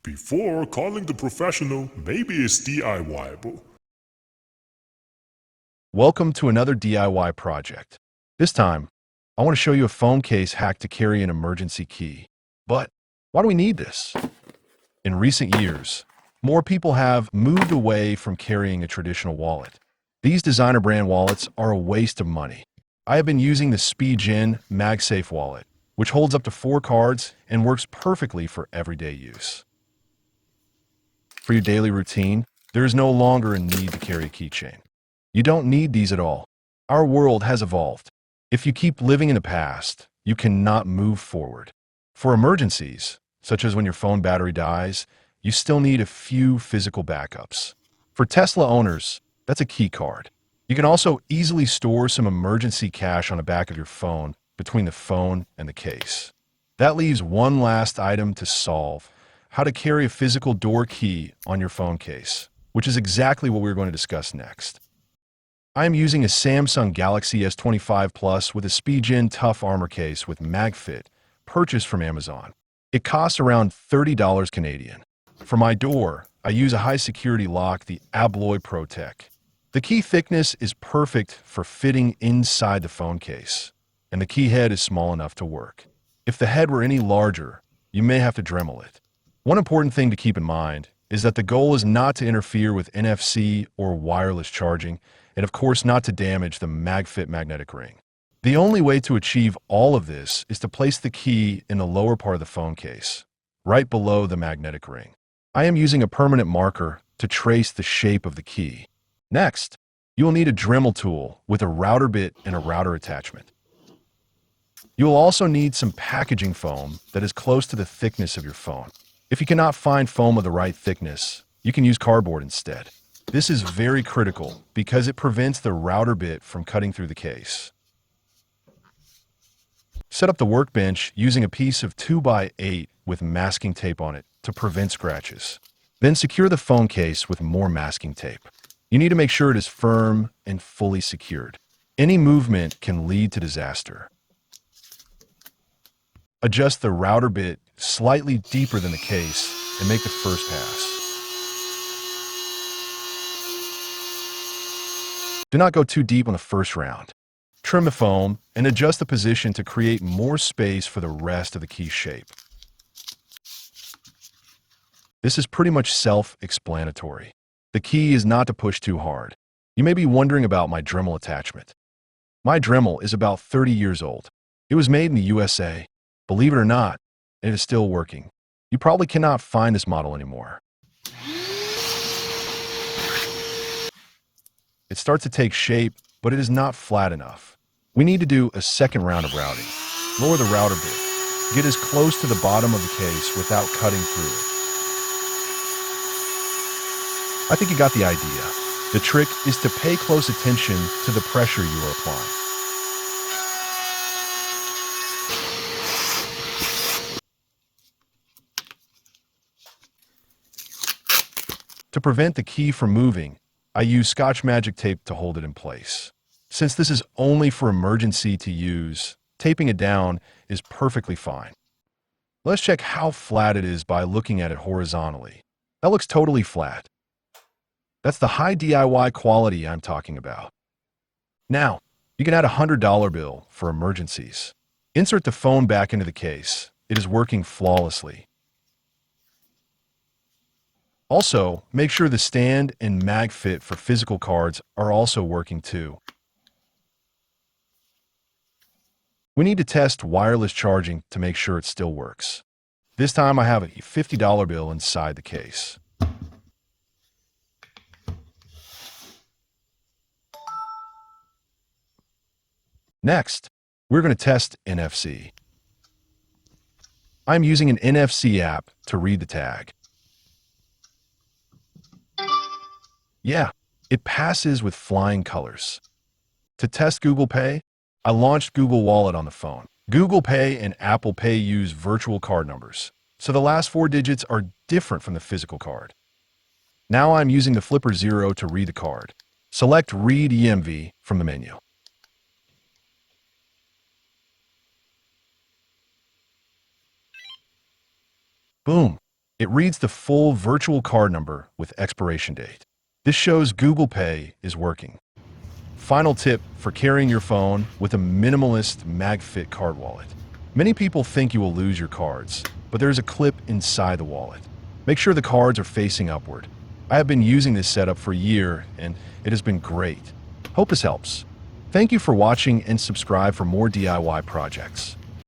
Before calling the professional, maybe it's DIYable. Welcome to another DIY project. This time, I want to show you a phone case hack to carry an emergency key. But why do we need this? In recent years, more people have moved away from carrying a traditional wallet. These designer brand wallets are a waste of money. I have been using the Spigen MagSafe wallet, which holds up to 4 cards and works perfectly for everyday use. For your daily routine, there is no longer a need to carry a keychain. You don't need these at all. Our world has evolved. If you keep living in the past, you cannot move forward. For emergencies, such as when your phone battery dies, you still need a few physical backups. For Tesla owners, that's a key card. You can also easily store some emergency cash on the back of your phone between the phone and the case. That leaves one last item to solve: how to carry a physical door key on your phone case, which is exactly what we're going to discuss next. I am using a Samsung Galaxy S25 Plus with a Spigen tough armor case with MagFit, purchased from Amazon. It costs around $30 Canadian. For my door, I use a high-security lock, the Abloy Protec. The key thickness is perfect for fitting inside the phone case, and the key head is small enough to work. If the head were any larger, you may have to Dremel it. One important thing to keep in mind is that the goal is not to interfere with NFC or wireless charging, and of course not to damage the MagFit magnetic ring. The only way to achieve all of this is to place the key in the lower part of the phone case, right below the magnetic ring. I am using a permanent marker to trace the shape of the key. Next, you will need a Dremel tool with a router bit and a router attachment. You will also need some packaging foam that is close to the thickness of your phone. If you cannot find foam of the right thickness, you can use cardboard instead. This is very critical because it prevents the router bit from cutting through the case. Set up the workbench using a piece of 2x8 with masking tape on it to prevent scratches. Then secure the phone case with more masking tape. You need to make sure it is firm and fully secured. Any movement can lead to disaster. Adjust the router bit slightly deeper than the case and make the first pass. Do not go too deep on the first round. Trim the foam and adjust the position to create more space for the rest of the key shape. This is pretty much self-explanatory. The key is not to push too hard. You may be wondering about my Dremel attachment. My Dremel is about 30 years old. It was made in the USA. Believe it or not, it is still working. You probably cannot find this model anymore. It starts to take shape, but it is not flat enough. We need to do a second round of routing. Lower the router bit. Get as close to the bottom of the case without cutting through it. I think you got the idea. The trick is to pay close attention to the pressure you are applying. To prevent the key from moving, I use Scotch Magic tape to hold it in place. Since this is only for emergency to use, taping it down is perfectly fine. Let's check how flat it is by looking at it horizontally. That looks totally flat. That's the high DIY quality I'm talking about. Now, you can add a $100 bill for emergencies. Insert the phone back into the case. It is working flawlessly. Also, make sure the stand and MagFit for physical cards are also working too. We need to test wireless charging to make sure it still works. This time I have a $50 bill inside the case. Next, we're going to test NFC. I'm using an NFC app to read the tag. Yeah, it passes with flying colors. To test Google Pay, I launched Google Wallet on the phone. Google Pay and Apple Pay use virtual card numbers, so the last 4 digits are different from the physical card. Now I'm using the Flipper 0 to read the card. Select Read EMV from the menu. Boom! It reads the full virtual card number with expiration date. This shows Google Pay is working. Final tip for carrying your phone with a minimalist MagFit card wallet. Many people think you will lose your cards, but there is a clip inside the wallet. Make sure the cards are facing upward. I have been using this setup for a year, and it has been great. Hope this helps. Thank you for watching and subscribe for more DIY projects.